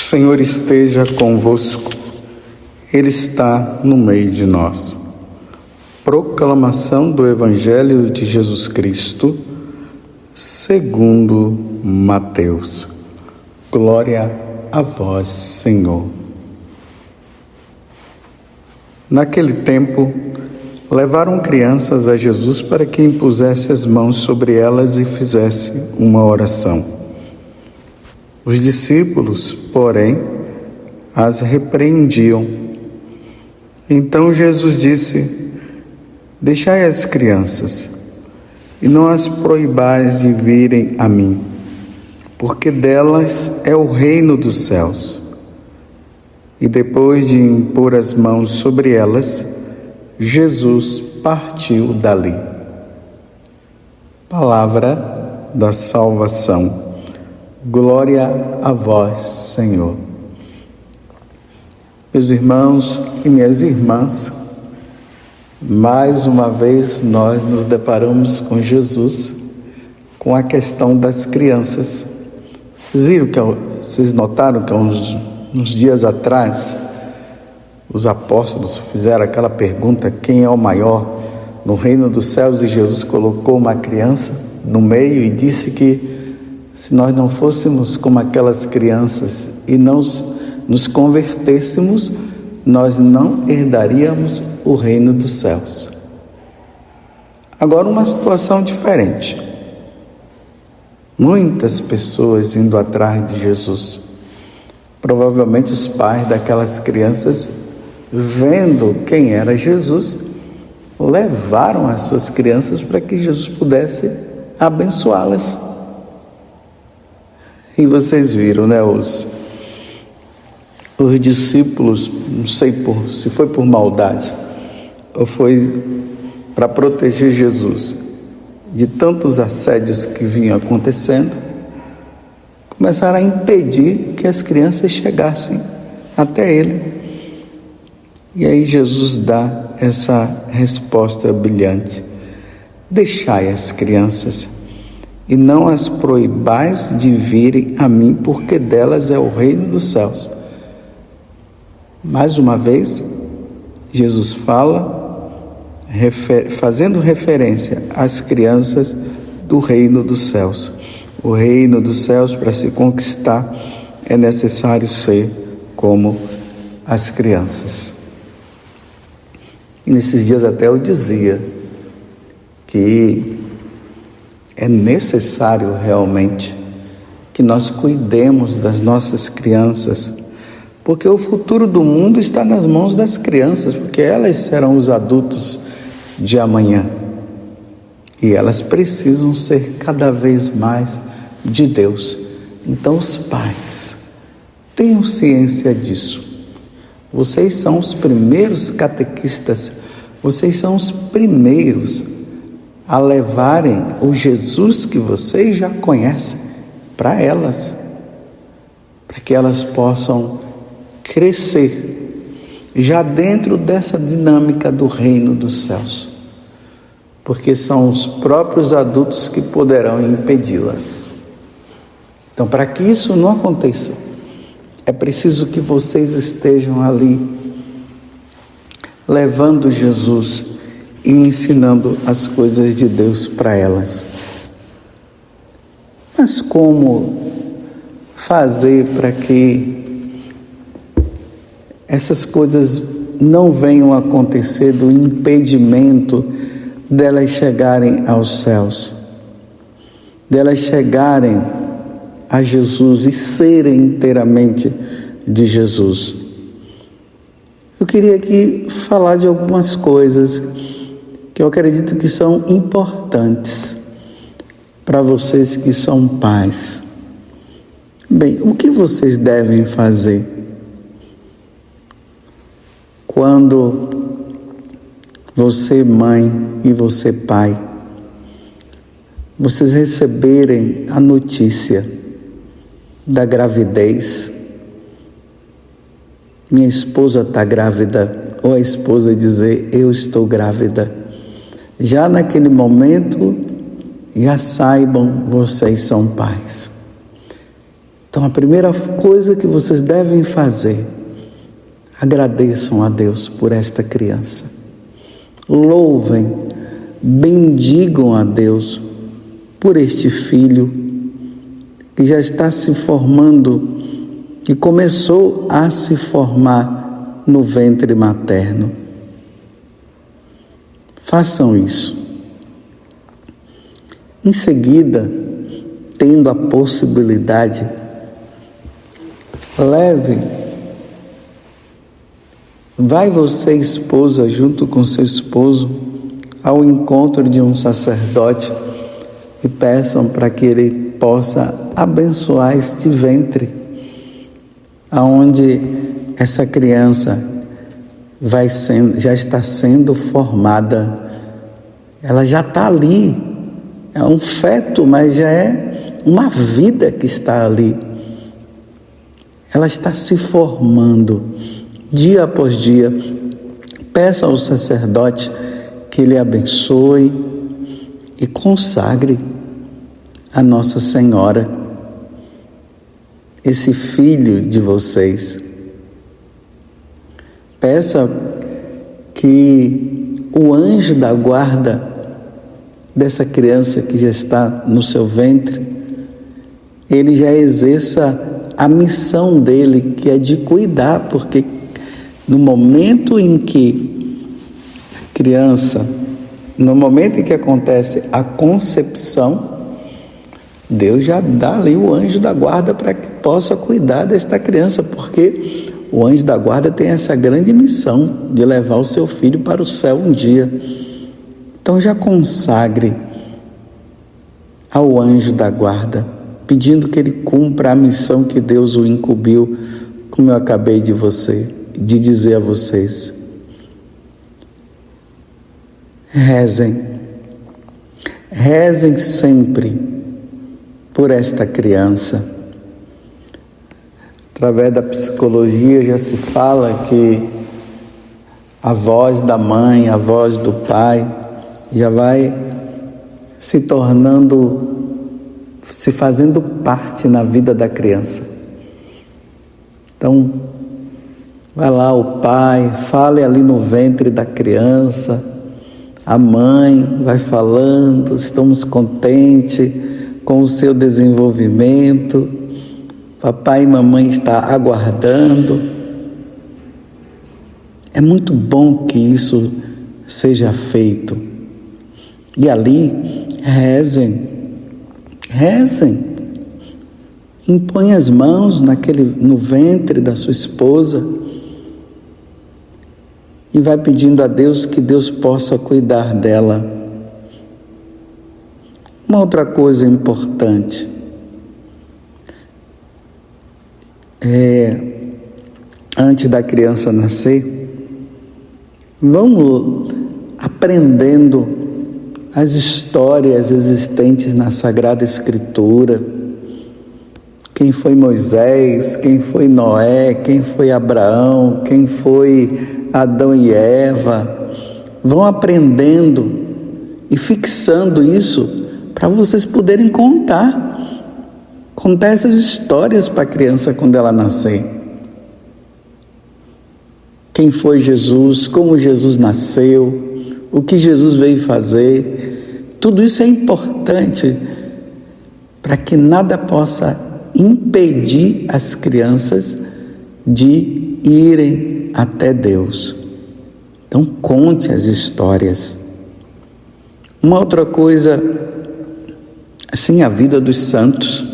Senhor esteja convosco, Ele está no meio de nós. Proclamação do Evangelho de Jesus Cristo, segundo Mateus. Glória a vós, Senhor. Naquele tempo, levaram crianças a Jesus para que impusesse as mãos sobre elas e fizesse uma oração. Os discípulos, porém, as repreendiam. Então Jesus disse: deixai as crianças, e não as proibais de virem a mim, porque delas é o reino dos céus. E depois de impor as mãos sobre elas, Jesus partiu dali. Palavra da salvação. Glória a vós, Senhor. Meus irmãos e minhas irmãs, mais uma vez nós nos deparamos com Jesus, com a questão das crianças. Vocês notaram que uns dias atrás, os apóstolos fizeram aquela pergunta: quem é o maior no reino dos céus? E Jesus colocou uma criança no meio e disse que se nós não fôssemos como aquelas crianças e não nos convertêssemos, nós não herdaríamos o reino dos céus. Agora, uma situação diferente. Muitas pessoas indo atrás de Jesus. Provavelmente os pais daquelas crianças, vendo quem era Jesus, levaram as suas crianças para que Jesus pudesse abençoá-las. E vocês viram, né, os discípulos, não sei se foi por maldade ou foi para proteger Jesus de tantos assédios que vinham acontecendo, começaram a impedir que as crianças chegassem até ele. E aí Jesus dá essa resposta brilhante: deixai as crianças, e não as proibais de virem a mim, porque delas é o reino dos céus. Mais uma vez, Jesus fala, fazendo referência às crianças do reino dos céus. O reino dos céus, para se conquistar, é necessário ser como as crianças. E nesses dias até eu dizia que é necessário realmente que nós cuidemos das nossas crianças, porque o futuro do mundo está nas mãos das crianças, porque elas serão os adultos de amanhã. E elas precisam ser cada vez mais de Deus. Então, os pais, tenham ciência disso. Vocês são os primeiros catequistas, vocês são os primeiros a levarem o Jesus que vocês já conhecem para elas, para que elas possam crescer já dentro dessa dinâmica do reino dos céus, porque são os próprios adultos que poderão impedi-las. Então, para que isso não aconteça, é preciso que vocês estejam ali levando Jesus e ensinando as coisas de Deus para elas. Mas como fazer para que essas coisas não venham a acontecer, do impedimento delas chegarem aos céus, delas chegarem a Jesus e serem inteiramente de Jesus? Eu queria aqui falar de algumas coisas que eu acredito que são importantes para vocês que são pais. Bem, o que vocês devem fazer quando você, mãe, e você, pai, vocês receberem a notícia da gravidez? Minha esposa está grávida, ou a esposa dizer: eu estou grávida. Já naquele momento, já saibam, vocês são pais. Então, a primeira coisa que vocês devem fazer, agradeçam a Deus por esta criança. Louvem, bendigam a Deus por este filho que já está se formando, que começou a se formar no ventre materno. Façam isso. Em seguida, tendo a possibilidade, vai você, esposa, junto com seu esposo, ao encontro de um sacerdote e peçam para que ele possa abençoar este ventre, aonde essa criança já está sendo formada. Ela já está ali, é um feto, mas já é uma vida que está ali. Ela está se formando dia após dia. Peça ao sacerdote que ele abençoe e consagre a Nossa Senhora esse filho de vocês. Peça que o anjo da guarda dessa criança que já está no seu ventre, ele já exerça a missão dele, que é de cuidar, porque no momento em que a criança, no momento em que acontece a concepção, Deus já dá ali o anjo da guarda para que possa cuidar desta criança, porque o anjo da guarda tem essa grande missão de levar o seu filho para o céu um dia. Então já consagre ao anjo da guarda, pedindo que ele cumpra a missão que Deus o incumbiu, como eu acabei de dizer a vocês. Rezem sempre por esta criança. Através da psicologia já se fala que a voz da mãe, a voz do pai, já vai se fazendo parte na vida da criança. Então, vai lá o pai, fale ali no ventre da criança, a mãe vai falando, estamos contentes com o seu desenvolvimento, papai e mamãe estão aguardando. É muito bom que isso seja feito. E ali, rezem, impõe as mãos no ventre da sua esposa e vai pedindo a Deus que Deus possa cuidar dela. Uma outra coisa importante antes da criança nascer, vamos aprendendo as histórias existentes na Sagrada Escritura. Quem foi Moisés, quem foi Noé, quem foi Abraão, quem foi Adão e Eva. Vão aprendendo e fixando isso para vocês poderem contar essas histórias para a criança quando ela nascer. Quem foi Jesus, como Jesus nasceu, o que Jesus veio fazer. Tudo isso é importante para que nada possa impedir as crianças de irem até Deus. Então conte as histórias. Uma outra coisa, assim, a vida dos santos,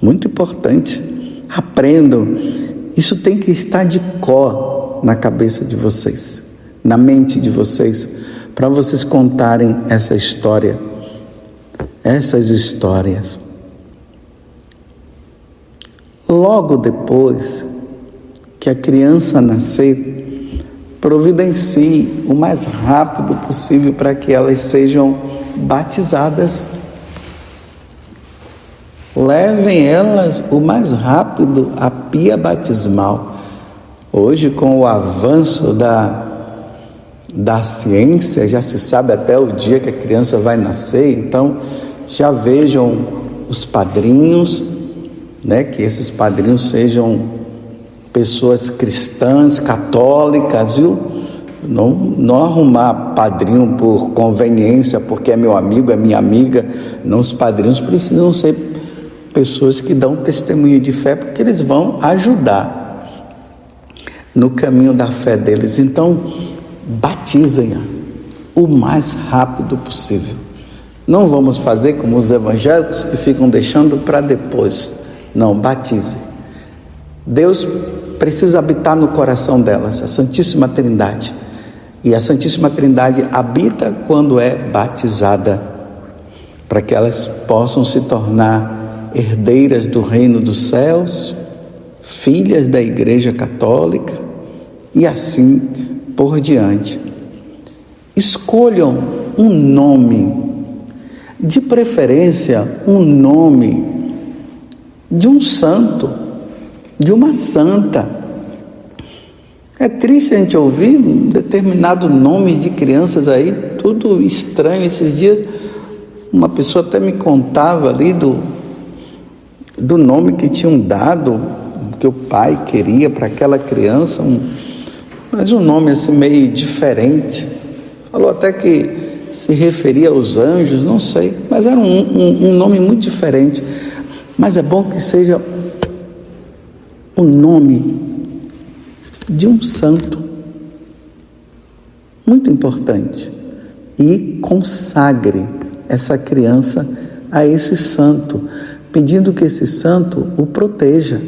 muito importante. Aprendam. Isso tem que estar de cor na cabeça de vocês, na mente de vocês, para vocês contarem essas histórias. Logo depois que a criança nascer, providencie o mais rápido possível para que elas sejam batizadas. Levem elas o mais rápido à pia batismal. Hoje, com o avanço da ciência, já se sabe até o dia que a criança vai nascer. Então, já vejam os padrinhos, né, que esses padrinhos sejam pessoas cristãs, católicas, viu? Não arrumar padrinho por conveniência, porque é meu amigo, é minha amiga. Não, os padrinhos precisam ser pessoas que dão testemunho de fé, porque eles vão ajudar no caminho da fé deles. Então, batizem-a o mais rápido possível. Não vamos fazer como os evangélicos que ficam deixando para depois. Não, batizem. Deus precisa habitar no coração delas, a Santíssima Trindade. E a Santíssima Trindade habita quando é batizada, para que elas possam se tornar herdeiras do reino dos céus, filhas da Igreja Católica e assim por diante. Escolham um nome, de preferência um nome de um santo, de uma santa. É triste a gente ouvir determinados nomes de crianças aí, tudo estranho. Esses dias uma pessoa até me contava ali do nome que tinham dado, que o pai queria para aquela criança, mas um nome assim meio diferente. Falou até que se referia aos anjos, não sei, mas era um nome muito diferente. Mas é bom que seja o nome de um santo, muito importante, e consagre essa criança a esse santo, pedindo que esse santo o proteja.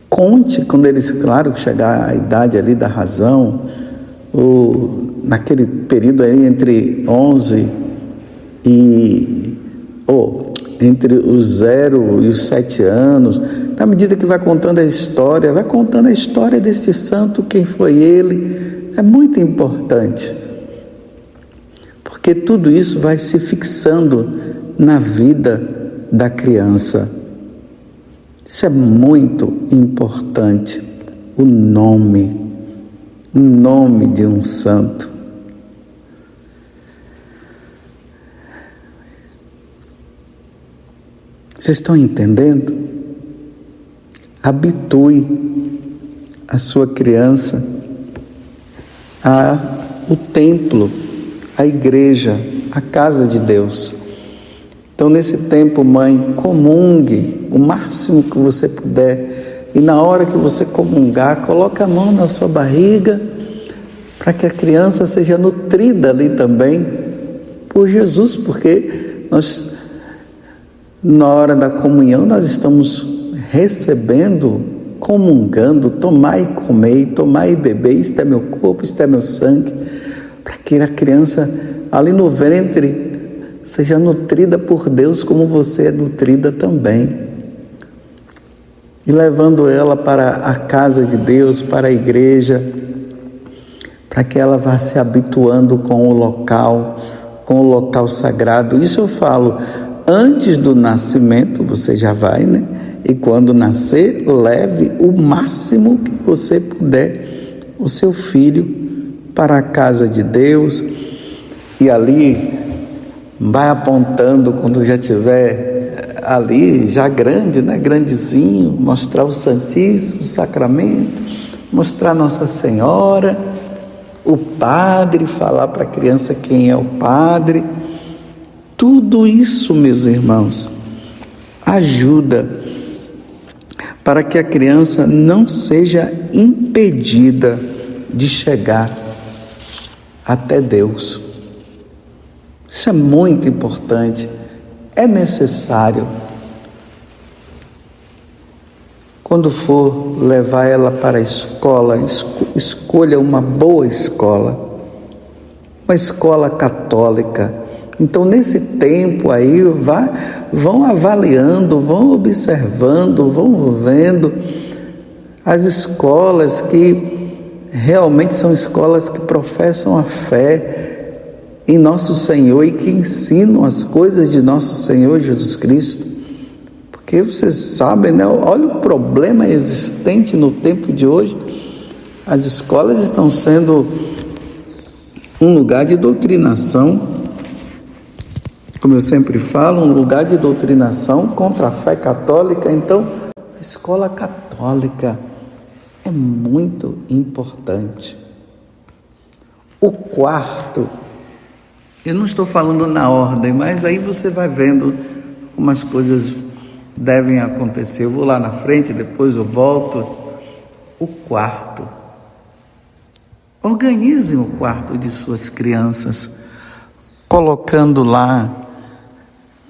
Conte quando eles, claro, chegar à idade ali da razão, ou naquele período aí entre 11 e entre os 0 e os 7 anos, na medida que vai contando a história desse santo, quem foi ele. É muito importante, porque tudo isso vai se fixando na vida da criança. Isso é muito importante, o nome de um santo. Vocês estão entendendo? Habitue a sua criança ao templo, à igreja, à casa de Deus. Então, nesse tempo, mãe, comungue o máximo que você puder. E na hora que você comungar, coloque a mão na sua barriga, para que a criança seja nutrida ali também por Jesus, porque nós, na hora da comunhão, nós estamos recebendo, comungando, tomai e comei, tomai e bebei, isto é meu corpo, isto é meu sangue, para que a criança ali no ventre seja nutrida por Deus como você é nutrida também. E levando ela para a casa de Deus, para a igreja, para que ela vá se habituando com o local sagrado. Isso eu falo, antes do nascimento você já vai, né? E quando nascer, leve o máximo que você puder o seu filho para a casa de Deus, e ali vai apontando quando já estiver ali, já grande, né? Grandezinho, mostrar o Santíssimo Sacramento, mostrar Nossa Senhora, o padre, falar para a criança quem é o padre. Tudo isso, meus irmãos, ajuda para que a criança não seja impedida de chegar até Deus. Isso é muito importante, é necessário. Quando for levar ela para a escola, escolha uma boa escola, uma escola católica. Então, nesse tempo aí, vão avaliando, vão observando, vão vendo as escolas que realmente são escolas que professam a fé em Nosso Senhor e que ensinam as coisas de Nosso Senhor Jesus Cristo. Porque vocês sabem, né? Olha o problema existente no tempo de hoje. As escolas estão sendo um lugar de doutrinação. como eu sempre falo, um lugar de doutrinação contra a fé católica. Então, a escola católica é muito importante. O quarto, eu não estou falando na ordem, mas aí você vai vendo como as coisas devem acontecer. Eu vou lá na frente, depois eu volto. O quarto. Organizem o quarto de suas crianças, colocando lá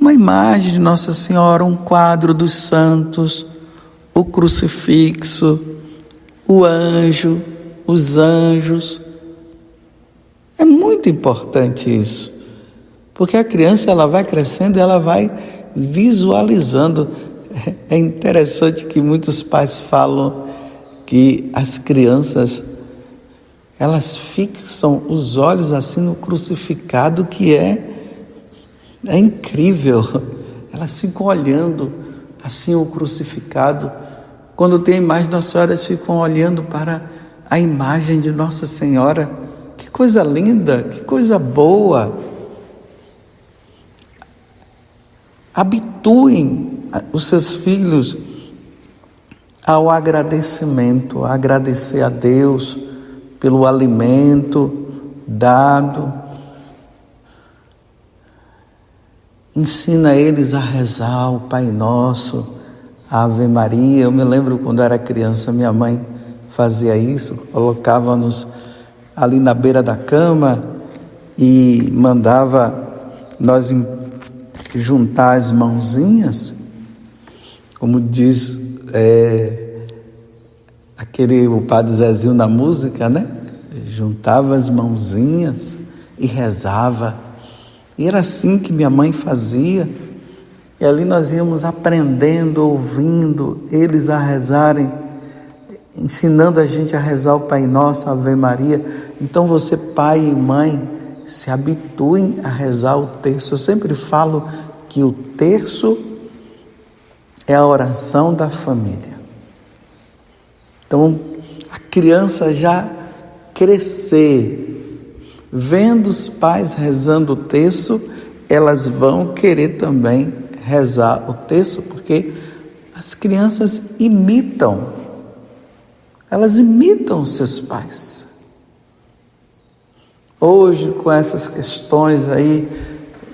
uma imagem de Nossa Senhora, um quadro dos santos, o crucifixo, o anjo, os anjos. É muito importante isso, porque a criança ela vai crescendo e ela vai visualizando. É interessante que muitos pais falam que as crianças elas fixam os olhos assim no crucificado, que é incrível. Elas ficam olhando assim o crucificado. Quando tem a imagem de Nossa Senhora, elas ficam olhando para a imagem de Nossa Senhora. Que coisa linda, que coisa boa. Habituem os seus filhos ao agradecimento, a agradecer a Deus pelo alimento dado. Ensina eles a rezar o Pai Nosso, a Ave Maria. Eu me lembro quando era criança, minha mãe fazia isso, colocava-nos ali na beira da cama e mandava nós juntar as mãozinhas, como diz o Padre Zezinho na música, né? Juntava as mãozinhas e rezava. E era assim que minha mãe fazia. E ali nós íamos aprendendo, ouvindo eles a rezarem, ensinando a gente a rezar o Pai Nosso, a Ave Maria. Então você, pai e mãe, se habituem a rezar o terço. Eu sempre falo que o terço é a oração da família. Então, a criança já crescer, vendo os pais rezando o terço, elas vão querer também rezar o terço, porque as crianças imitam, elas imitam os seus pais. Hoje, com essas questões aí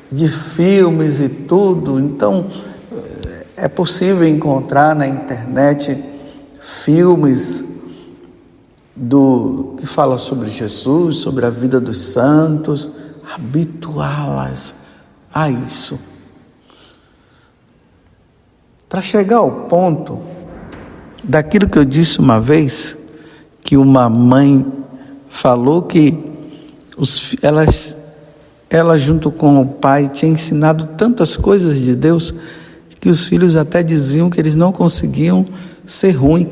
de filmes e tudo, então é possível encontrar na internet filmes que falam sobre Jesus, sobre a vida dos santos, habituá-las a isso. Para chegar ao ponto daquilo que eu disse uma vez, que uma mãe falou que ela junto com o pai tinha ensinado tantas coisas de Deus que os filhos até diziam que eles não conseguiam ser ruins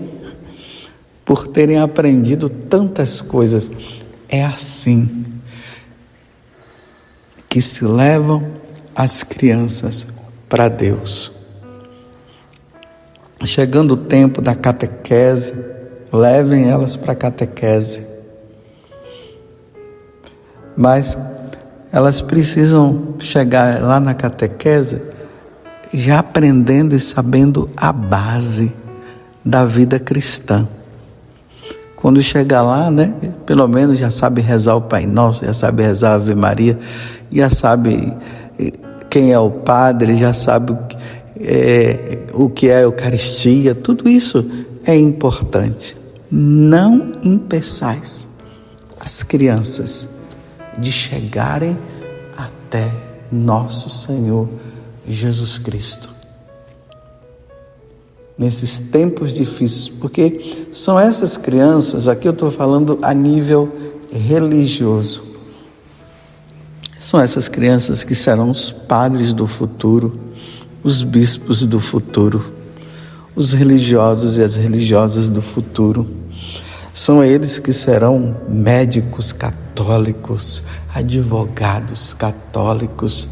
por terem aprendido tantas coisas. É assim que se levam as crianças para Deus. Chegando o tempo da catequese, levem elas para a catequese. Mas elas precisam chegar lá na catequese já aprendendo e sabendo a base da vida cristã. Quando chegar lá, né, pelo menos já sabe rezar o Pai Nosso, já sabe rezar a Ave Maria, já sabe quem é o padre, já sabe o que é a Eucaristia. Tudo isso é importante. Não impeçais as crianças de chegarem até nosso Senhor Jesus Cristo. Nesses tempos difíceis, porque são essas crianças, aqui eu estou falando a nível religioso, são essas crianças que serão os padres do futuro, os bispos do futuro, os religiosos e as religiosas do futuro. São eles que serão médicos católicos, advogados católicos,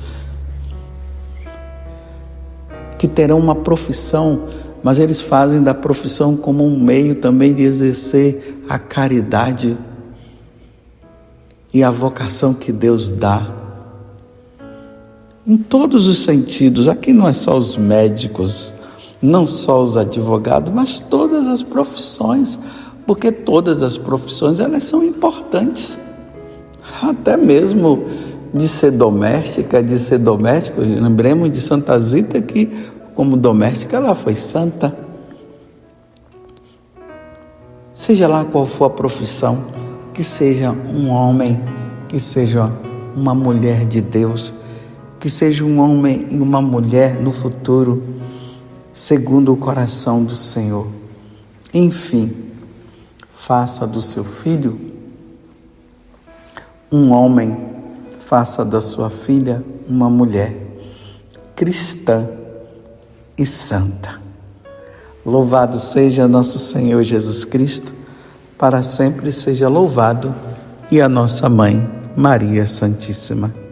que terão uma profissão, mas eles fazem da profissão como um meio também de exercer a caridade e a vocação que Deus dá. em todos os sentidos. Aqui não é só os médicos, não só os advogados, mas todas as profissões, porque todas as profissões elas são importantes, até mesmo de ser doméstica, de ser doméstico. Lembremos de Santa Zita, que como doméstica ela foi santa. Seja lá qual for a profissão, que seja um homem, que seja uma mulher de Deus, que seja um homem e uma mulher no futuro, segundo o coração do Senhor. Enfim, faça do seu filho um homem, faça da sua filha uma mulher cristã e santa. Louvado seja nosso Senhor Jesus Cristo, para sempre seja louvado, e a nossa Mãe, Maria Santíssima.